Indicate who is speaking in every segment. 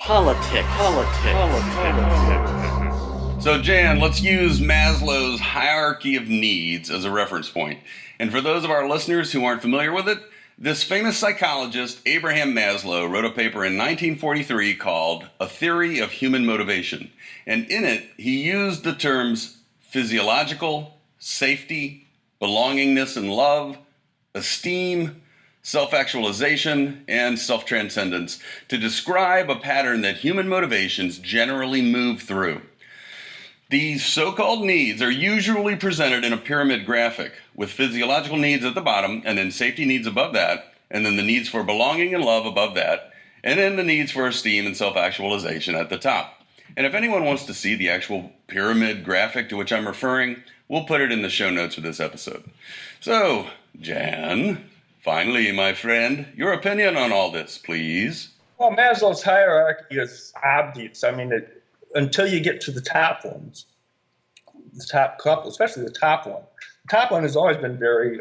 Speaker 1: Politics.
Speaker 2: So Jan, let's use Maslow's hierarchy of needs as a reference point. And for those of our listeners who aren't familiar with it, this famous psychologist, Abraham Maslow, wrote a paper in 1943 called A Theory of Human Motivation. And in it, he used the terms physiological, safety, belongingness and love, esteem, self-actualization, and self-transcendence to describe a pattern that human motivations generally move through. These so-called needs are usually presented in a pyramid graphic, with physiological needs at the bottom, and then safety needs above that, and then the needs for belonging and love above that, and then the needs for esteem and self-actualization at the top. And if anyone wants to see the actual pyramid graphic to which I'm referring, we'll put it in the show notes for this episode. So, Jan, finally, my friend, your opinion on all this, please.
Speaker 3: Well, Maslow's hierarchy is obvious. I mean, until you get to the top ones, the top couple, especially the top one. The top one has always been very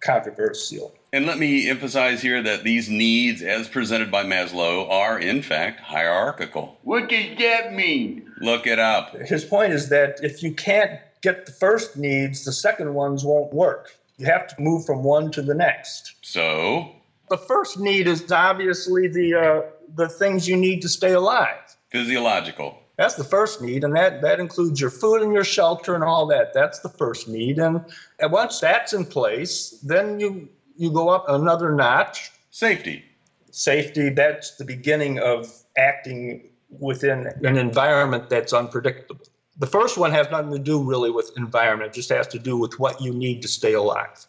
Speaker 3: controversial.
Speaker 2: And let me emphasize here that these needs, as presented by Maslow, are in fact hierarchical. What does that mean? Look it up.
Speaker 3: His point is that if you can't get the first needs, the second ones won't work. You have to move from one to the next.
Speaker 2: So?
Speaker 3: The first need is obviously the things you need to stay alive.
Speaker 2: Physiological.
Speaker 3: That's the first need, and that includes your food and your shelter and all that. That's the first need. And once that's in place, then you go up another notch.
Speaker 2: Safety.
Speaker 3: Safety, that's the beginning of acting within an environment that's unpredictable. The first one has nothing to do really with environment. It just has to do with what you need to stay alive.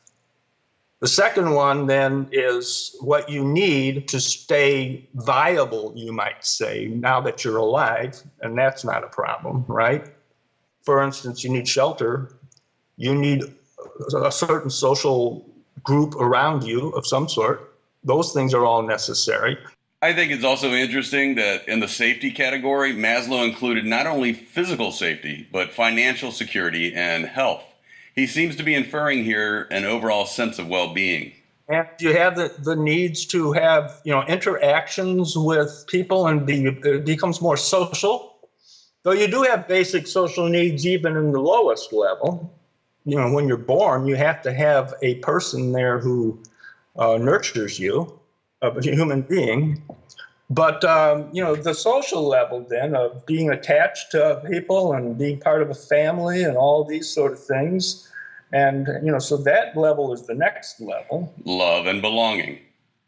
Speaker 3: The second one then is what you need to stay viable, you might say, now that you're alive, and that's not a problem, right? For instance, you need shelter. You need a certain social group around you of some sort. Those things are all necessary.
Speaker 2: I think it's also interesting that in the safety category, Maslow included not only physical safety, but financial security and health. He seems to be inferring here an overall sense of well-being.
Speaker 3: And you have the needs to have, interactions with people, and it becomes more social. Though you do have basic social needs even in the lowest level. When you're born, you have to have a person there who nurtures you, a human being. But, the social level then of being attached to people and being part of a family and all these sort of things. And, so that level is the next level.
Speaker 2: Love and belonging.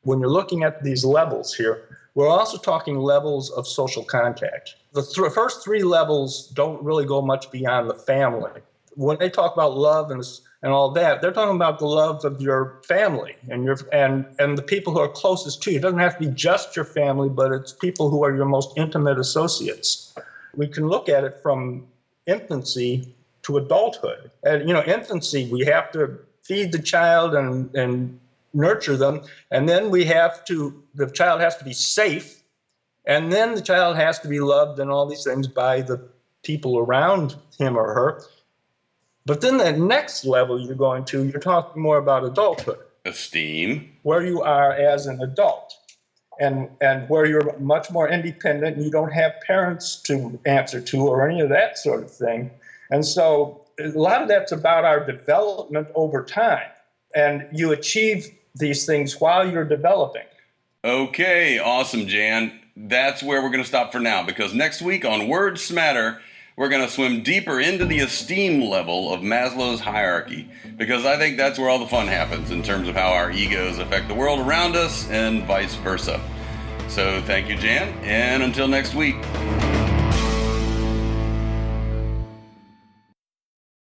Speaker 3: When you're looking at these levels here, we're also talking levels of social contact. The first three levels don't really go much beyond the family. When they talk about love and all that, they're talking about the love of your family and the people who are closest to you. It doesn't have to be just your family, but it's people who are your most intimate associates. We can look at it from infancy to adulthood. And, infancy, we have to feed the child and nurture them. And then the child has to be safe. And then the child has to be loved and all these things by the people around him or her. But then the next level you're talking more about adulthood.
Speaker 2: Esteem.
Speaker 3: Where you are as an adult and where you're much more independent and you don't have parents to answer to or any of that sort of thing. And so a lot of that's about our development over time. And you achieve these things while you're developing.
Speaker 2: Okay, awesome, Jan. That's where we're going to stop for now, because next week on Words Smatter, we're going to swim deeper into the esteem level of Maslow's hierarchy, because I think that's where all the fun happens in terms of how our egos affect the world around us and vice versa. So thank you, Jan, and until next week.